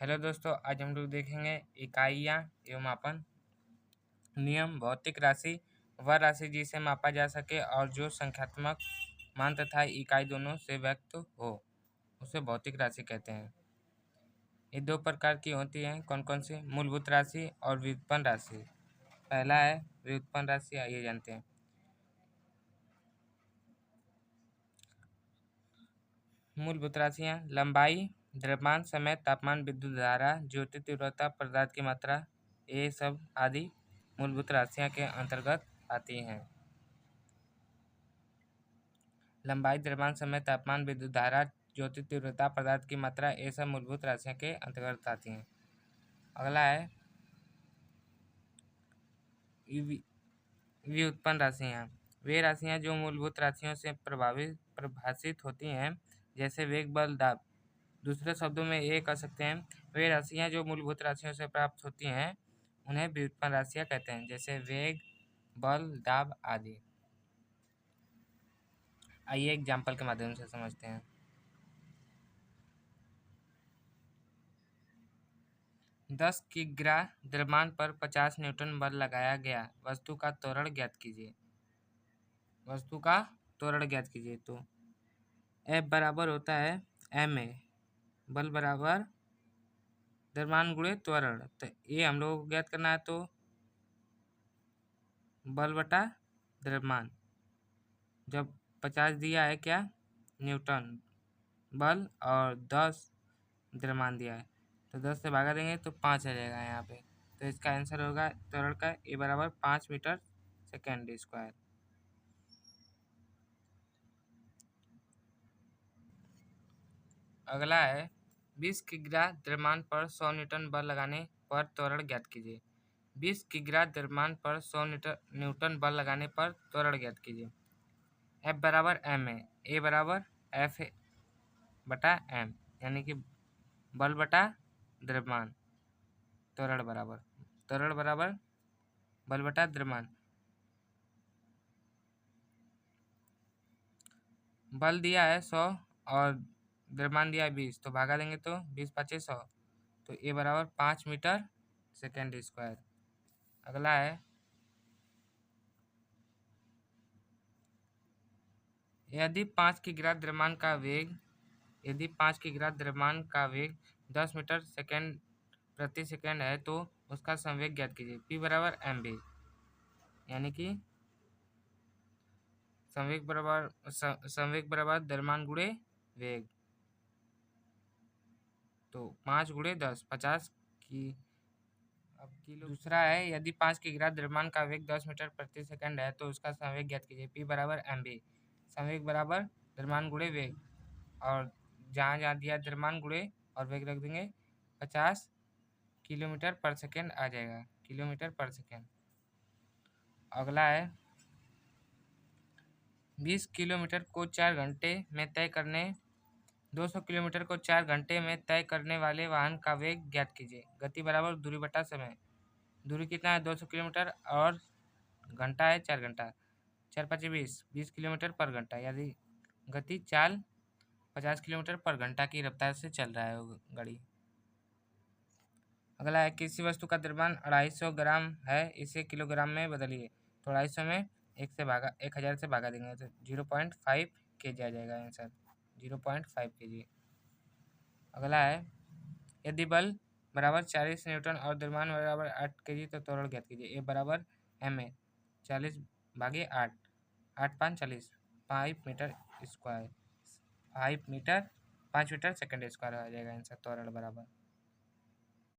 Hello दोस्तों, आज हम लोग देखेंगे इकाइयाँ एवं मापन। नियम। भौतिक राशि वह राशि जिसे मापा जा सके और जो संख्यात्मक मान तथा इकाई दोनों से व्यक्त हो उसे भौतिक राशि कहते हैं। ये दो प्रकार की होती हैं। कौन कौन सी? मूलभूत राशि और व्युत्पन्न राशि। पहला है व्युत्पन्न राशि, आइए जानते हैं। मूलभूत राशियाँ: लंबाई, द्रव्यमान, समय, तापमान, विद्युत धारा, ज्योति तीव्रता, पदार्थ की मात्रा, ये सब आदि मूलभूत राशियाँ के अंतर्गत आती हैं। लंबाई, द्रव्यमान, समय, तापमान, विद्युत धारा, ज्योति तीव्रता, पदार्थ की मात्रा, ये सब मूलभूत राशियाँ के अंतर्गत आती हैं। अगला है व्युत्पन्न राशियाँ। वे राशियाँ जो मूलभूत राशियों से परिभाषित होती हैं, जैसे वेग, बल, दाब। दूसरे शब्दों में ये कह सकते हैं, वे राशियाँ जो मूलभूत राशियों से प्राप्त होती हैं उन्हें व्युत्पन्न राशियाँ कहते हैं, जैसे वेग, बल, दाब आदि। आइए एग्जाम्पल के माध्यम से समझते हैं। 10 किग्रा द्रव्यमान पर 50 न्यूटन बल लगाया गया। वस्तु का त्वरण ज्ञात कीजिए। वस्तु का त्वरण ज्ञात कीजिए। तो F बराबर होता है ma, बल बराबर द्रव्यमान गुणे त्वरण। तो ये हम लोग को ज्ञात करना है, तो बल बटा द्रव्यमान। जब 50 दिया है क्या न्यूटन बल और 10 द्रव्यमान दिया है, तो 10 से भागा देंगे तो 5 आ जाएगा यहाँ पे। तो इसका आंसर होगा त्वरण का ए बराबर 5 मीटर सेकेंड स्क्वायर। अगला है 20 किग्रा द्रव्यमान पर 100 न्यूटन बल लगाने पर त्वरण ज्ञात कीजिए। 20 किग्रा द्रव्यमान पर 100 न्यूटन बल लगाने पर त्वरण ज्ञात कीजिए। F बराबर m है, A बराबर F बटा m, यानी कि बल बटा द्रव्यमान। त्वरण बराबर बल बटा द्रव्यमान। बल दिया है 100 और द्रव्यमान दिया है 20, तो भागा देंगे तो 20 पचे 100, तो ए बराबर 5 मीटर सेकेंड स्क्वायर। अगला है यदि 5 किग्रा द्रव्यमान का वेग 10 मीटर सेकेंड प्रति सेकेंड है, तो उसका संवेग ज्ञात कीजिए। P बराबर mv, यानी कि संवेग बराबर द्रव्यमान गुणे वेग। तो 5 गुणे 10 50 की। अब किलो। दूसरा है यदि 5 किग्रा द्रव्यमान का वेग 10 मीटर प्रति सेकंड है, तो उसका संवेग ज्ञात कीजिए। P बराबर mv, संवेग बराबर द्रव्यमान गुणे वेग, और जहाँ जहाँ दिया द्रव्यमान गुणे और वेग रख देंगे 50 किलोमीटर पर सेकेंड आ जाएगा, किलोमीटर पर सेकेंड। अगला है 20 किलोमीटर को 4 घंटे में तय करने 200 किलोमीटर को 4 घंटे में तय करने वाले वाहन का वेग ज्ञात कीजिए। गति बराबर दूरी बटा समय। दूरी कितना है 200 किलोमीटर और घंटा है 4 घंटा। 4 पचे 20 किलोमीटर पर घंटा, यदि गति चाल 50 किलोमीटर पर घंटा की रफ्तार से चल रहा है वो गाड़ी। अगला है किसी वस्तु का द्रव्यमान 250 ग्राम है, इसे किलोग्राम में बदलिए। तो 250 में 1000 से भागा देंगे तो 0.5 kg आ जाएगा आंसर, 0.5 kg। अगला है यदि बल बराबर 40 न्यूटन और द्रव्यमान बराबर 8 kg, तो त्वरण ज्ञात कीजिए। ए बराबर ma, 40 भागे 8, 8 5 40, 5 metre square, 5 metre second square आ जाएगा आंसर त्वरण बराबर।